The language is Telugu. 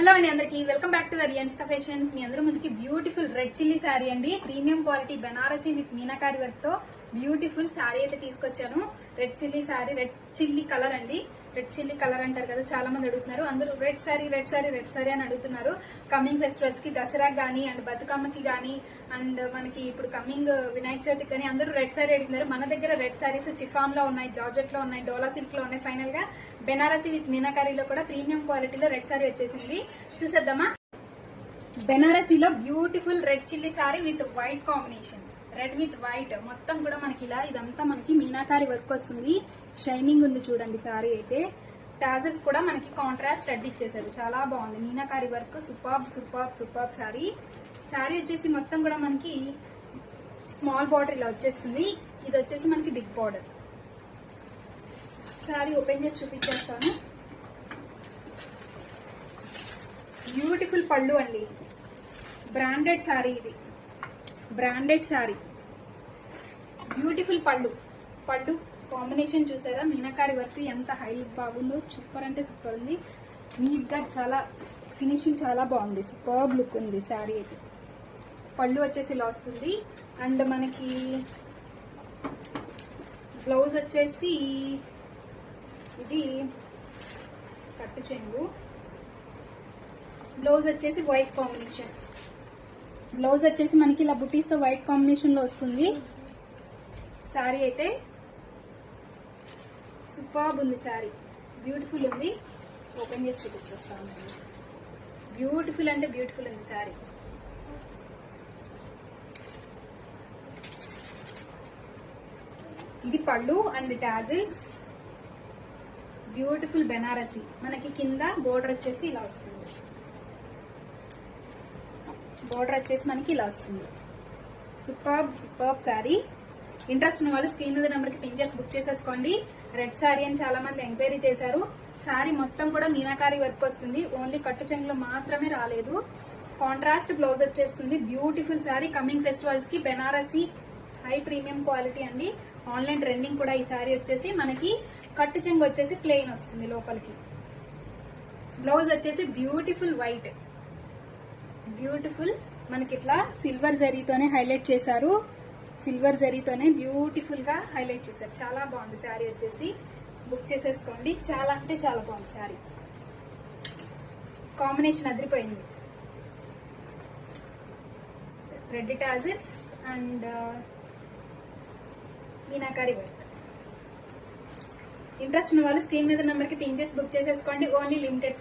హలో అండి, అందరికి welcome back to the Riyanshika fashions. మీ అందరూ ముందుకి బ్యూటిఫుల్ రెడ్ చిల్లీ శారీ అండి, premium quality Banarasi with meenakari work తో బ్యూటిఫుల్ శారీ అయితే తీసుకొచ్చాను. Red chilli sari, red chilli colour అండి. రెడ్ చిల్లీ కలర్ అంటారు కదా, చాలా మంది అడుగుతున్నారు. అందరూ red sari red sari red sari అని అడుగుతున్నారు. కమింగ్ ఫెస్టివల్స్ కి, దసరాకి గానీ అండ్ బతుకమ్మకి గానీ అండ్ మనకి ఇప్పుడు కమింగ్ వినాయక చవితికి కానీ అందరూ రెడ్ శారీ అడుగుతున్నారు. మన దగ్గర రెడ్ శారీస్ చిఫాన్ లో ఉన్నాయి, జార్జెట్ లో ఉన్నాయి, డోలా సిల్క్ లో ఉన్నాయి. ఫైనల్ గా బెనారసీ విత్ మీనాకారిలో కూడా ప్రీమియం క్వాలిటీలో రెడ్ శారీ వచ్చేసింది. చూసేద్దామా. బెనారసీలో beautiful red chilli sari with white combination, red with white మొత్తం కూడా మనకి ఇలా ఇదంతా మనకి మీనాకారి వర్క్ వస్తుంది. షైనింగ్ ఉంది చూడండి శారీ అయితే. టాజల్స్ కూడా మనకి కాంట్రాస్ట్ రెడ్ ఇచ్చేసాడు, చాలా బాగుంది. Meenakari work superb superb superb sari. Sari వచ్చేసి మొత్తం కూడా మనకి స్మాల్ బార్డర్ ఇలా వచ్చేస్తుంది. ఇది వచ్చేసి మనకి బిగ్ బార్డర్. శారీ ఓపెన్ చేసి చూపించేస్తాను. బ్యూటిఫుల్ పళ్ళు అండి, బ్రాండెడ్ శారీ ఇది, బ్రాండెడ్ శారీ. బ్యూటిఫుల్ పళ్ళు, పళ్ళు కాంబినేషన్ చూసారా? మీనాకారి వర్క్ ఎంత హైలైట్ బాగుందో, సూపర్ అంటే సూపర్ ఉంది. నీట్ గా చాలా ఫినిషింగ్ చాలా బాగుంది, సూపర్బ్ లుక్ ఉంది శారీ అయితే. పళ్ళు వచ్చేసి ఇలా వస్తుంది. అండ్ మనకి బ్లౌజ్ వచ్చేసి ఇది కట్టు చెంగు. బ్లౌజ్ వచ్చేసి వైట్ కాంబినేషన్. బ్లౌజ్ వచ్చేసి మనకి ఇలా బుటీస్ తో వైట్ కాంబినేషన్ లో వస్తుంది. శారీ అయితే సూపర్బ్ ఉంది శారీ, బ్యూటిఫుల్ ఉంది. ఓపెన్ చేసి చూపించేస్తాను. బ్యూటిఫుల్ అంటే బ్యూటిఫుల్ ఉంది శారీ. ఇది పళ్ళు అండ్ టాజిల్స్. బ్యూటిఫుల్ బెనారసీ. మనకి కింద బోర్డర్ వచ్చేసి ఇలా వస్తుంది. బోర్డర్ వచ్చేసి మనకి ఇలా వస్తుంది. Superb superb sari. ఇంట్రెస్ట్ ఉన్న వాళ్ళు స్క్రీన్ మీద నెంబర్ కి పిన్ చేసి బుక్ చేసేసుకోండి. రెడ్ శారీ అని చాలా మంది ఎంక్వైరీ చేశారు. శారీ మొత్తం కూడా మీనాకారి వర్క్ వస్తుంది. ఓన్లీ కట్టు చెంగులో మాత్రమే రాలేదు. కాంట్రాస్ట్ బ్లౌజ్ వచ్చేస్తుంది. బ్యూటిఫుల్ శారీ. కమింగ్ ఫెస్టివల్స్ కి బెనారసీ హై ప్రీమియం క్వాలిటీ అండి. ఆన్లైన్ ట్రెండింగ్ కూడా ఈ శారీ వచ్చేసి మనకి కట్టు చెంగు వచ్చేసి ప్లెయిన్ వస్తుంది లోపలికి. బ్లౌజ్ వచ్చేసి బ్యూటిఫుల్ వైట్, బ్యూటిఫుల్ మనకి ఇట్లా సిల్వర్ జరీతోనే హైలైట్ చేశారు. సిల్వర్ జరీతోనే బ్యూటిఫుల్ గా హైలైట్ చేశారు. చాలా బాగుంది శారీ వచ్చేసి. బుక్ చేసేసుకోండి. చాలా అంటే చాలా బాగుంది శారీ. కాంబినేషన్ అదిరిపోయింది. Red tassels and meenakari work. Interest ఉన్న వాళ్ళు స్క్రీన్ మీద నెంబర్ కి పిన్ చేసి బుక్ చేసేసుకోండి. Only limited